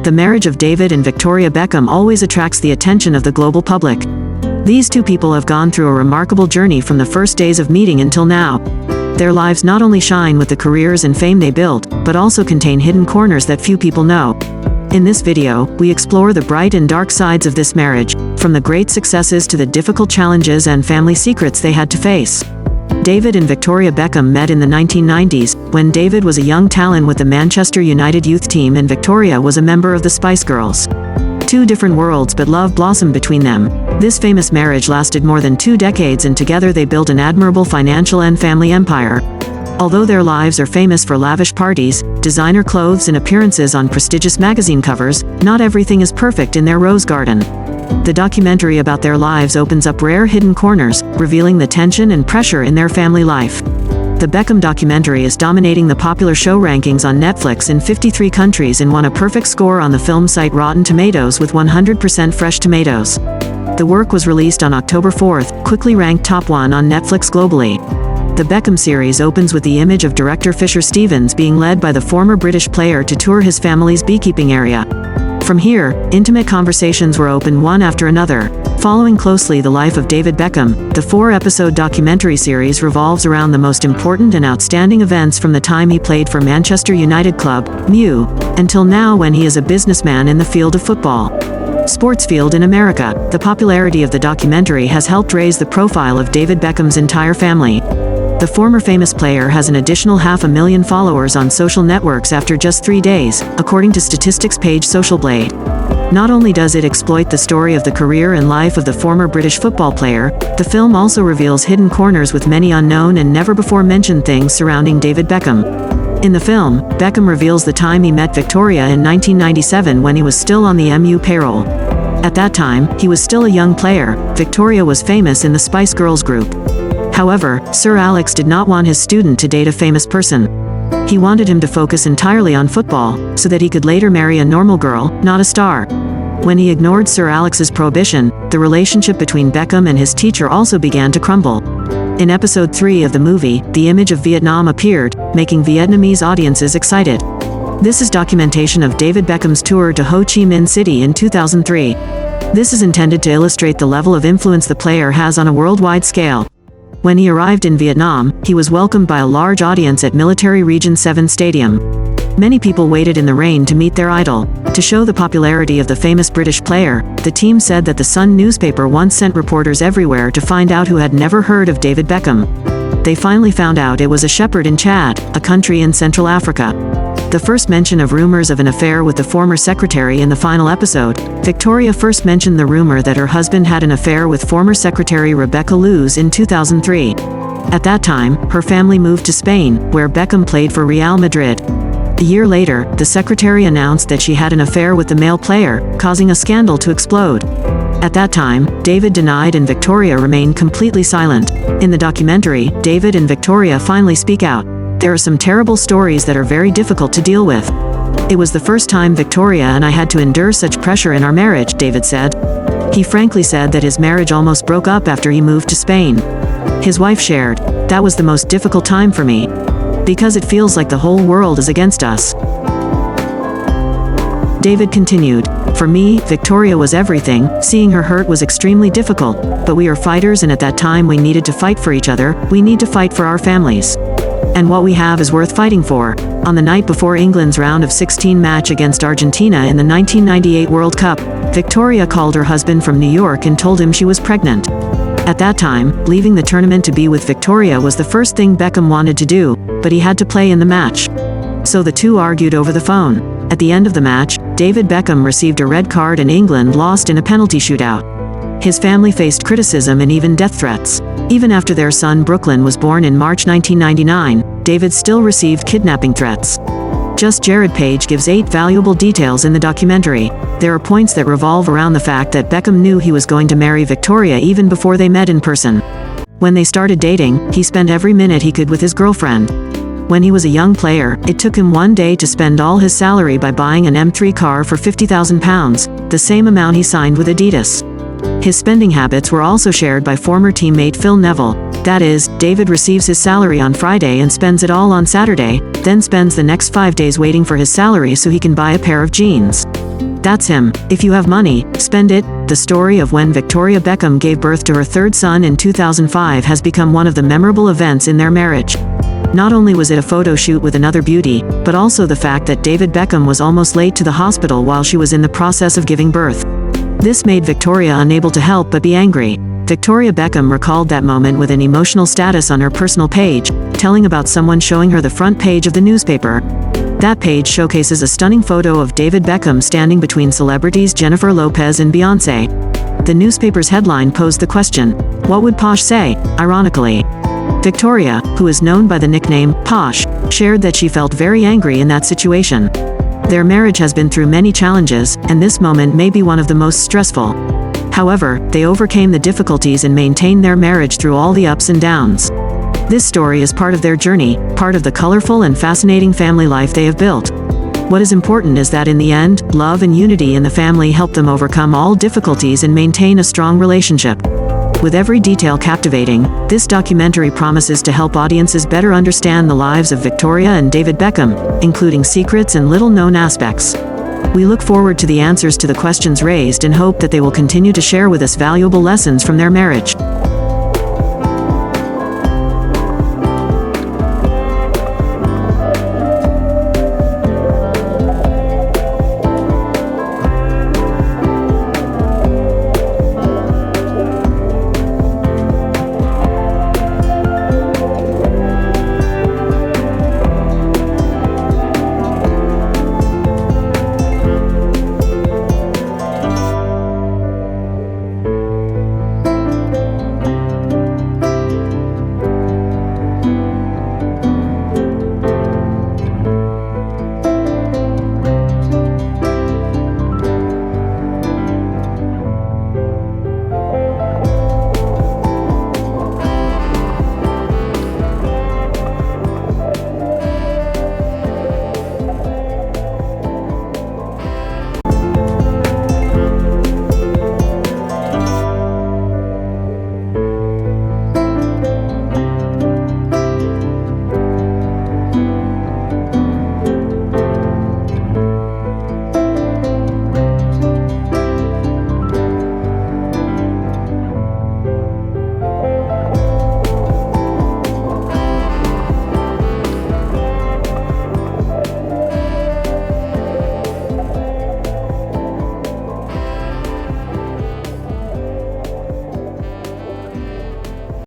the marriage of David and Victoria Beckham always attracts the attention of the global public. These two people have gone through a remarkable journey from the first days of meeting until now. Their lives not only shine with the careers and fame they built, but also contain hidden corners that few people know. In this video, we explore the bright and dark sides of this marriage, from the great successes to the difficult challenges and family secrets they had to face. David and Victoria Beckham met in the 1990s, when David was a young talent with the Manchester United youth team and Victoria was a member of the Spice Girls. Two different worlds, but love blossomed between them. This famous marriage lasted more than 2 decades, and together they built an admirable financial and family empire. Although their lives are famous for lavish parties, designer clothes and appearances on prestigious magazine covers, not everything is perfect in their rose garden. The documentary about their lives opens up rare hidden corners, revealing the tension and pressure in their family life. The Beckham documentary is dominating the popular show rankings on Netflix in 53 countries and won a perfect score on the film site Rotten Tomatoes with 100% fresh tomatoes. The work was released on October 4th, quickly ranked top 1 on Netflix globally. The Beckham series opens with the image of director Fisher Stevens being led by the former British player to tour his family's beekeeping area. From here, intimate conversations were opened one after another. Following closely the life of David Beckham, the 4-episode documentary series revolves around the most important and outstanding events from the time he played for Manchester United club, MU, until now when he is a businessman in the field of football. Sports field in America. The popularity of the documentary has helped raise the profile of David Beckham's entire family. The former famous player has an additional 500,000 followers on social networks after just 3 days, according to statistics page Social Blade. Not only does it exploit the story of the career and life of the former British football player, the film also reveals hidden corners with many unknown and never-before-mentioned things surrounding David Beckham. In the film, Beckham reveals the time he met Victoria in 1997 when he was still on the MU payroll. At that time, he was still a young player. Victoria was famous in the Spice Girls group. However, Sir Alex did not want his student to date a famous person. He wanted him to focus entirely on football, so that he could later marry a normal girl, not a star. When he ignored Sir Alex's prohibition, the relationship between Beckham and his teacher also began to crumble. In episode 3 of the movie, the image of Vietnam appeared, making Vietnamese audiences excited. This is documentation of David Beckham's tour to Ho Chi Minh City in 2003. This is intended to illustrate the level of influence the player has on a worldwide scale. When he arrived in Vietnam, he was welcomed by a large audience at Military Region 7 Stadium. Many people waited in the rain to meet their idol. To show the popularity of the famous British player, the team said that the Sun newspaper once sent reporters everywhere to find out who had never heard of David Beckham. They finally found out it was a shepherd in Chad, a country in Central Africa. The first mention of rumors of an affair with the former secretary in the final episode, Victoria first mentioned the rumor that her husband had an affair with former secretary Rebecca Luz in 2003. At that time, her family moved to Spain, where Beckham played for Real Madrid. A year later, the secretary announced that she had an affair with the male player, causing a scandal to explode. At that time, David denied and Victoria remained completely silent. In the documentary, David and Victoria finally speak out. There are some terrible stories that are very difficult to deal with. It was the first time Victoria and I had to endure such pressure in our marriage, David said. He frankly said that his marriage almost broke up after he moved to Spain. His wife shared, "That was the most difficult time for me. Because it feels like the whole world is against us." David continued, "For me, Victoria was everything. Seeing her hurt was extremely difficult, but we are fighters, and at that time we needed to fight for each other. We need to fight for our families. And what we have is worth fighting for." On the night before England's round of 16 match against Argentina in the 1998 World Cup, Victoria called her husband from New York and told him she was pregnant. At that time, leaving the tournament to be with Victoria was the first thing Beckham wanted to do, but he had to play in the match. So the two argued over the phone. At the end of the match, David Beckham received a red card and England lost in a penalty shootout. His family faced criticism and even death threats. Even after their son Brooklyn was born in March 1999, David still received kidnapping threats. Just Jared Page gives 8 valuable details in the documentary. There are points that revolve around the fact that Beckham knew he was going to marry Victoria even before they met in person. When they started dating, he spent every minute he could with his girlfriend. When he was a young player, it took him one day to spend all his salary by buying an M3 car for £50,000, the same amount he signed with Adidas. His spending habits were also shared by former teammate Phil Neville. That is, David receives his salary on Friday and spends it all on Saturday, then spends the next 5 days waiting for his salary so he can buy a pair of jeans. That's him. If you have money, spend it. The story of when Victoria Beckham gave birth to her third son in 2005 has become one of the memorable events in their marriage. Not only was it a photo shoot with another beauty, but also the fact that David Beckham was almost late to the hospital while she was in the process of giving birth. This made Victoria unable to help but be angry. Victoria Beckham recalled that moment with an emotional status on her personal page, telling about someone showing her the front page of the newspaper. That page showcases a stunning photo of David Beckham standing between celebrities Jennifer Lopez and Beyoncé. The newspaper's headline posed the question, "What would Posh say?" Ironically, Victoria, who is known by the nickname Posh, shared that she felt very angry in that situation. Their marriage has been through many challenges, and this moment may be one of the most stressful. However, they overcame the difficulties and maintained their marriage through all the ups and downs. This story is part of their journey, part of the colorful and fascinating family life they have built. What is important is that in the end, love and unity in the family help them overcome all difficulties and maintain a strong relationship. With every detail captivating, this documentary promises to help audiences better understand the lives of Victoria and David Beckham, including secrets and little-known aspects. We look forward to the answers to the questions raised and hope that they will continue to share with us valuable lessons from their marriage.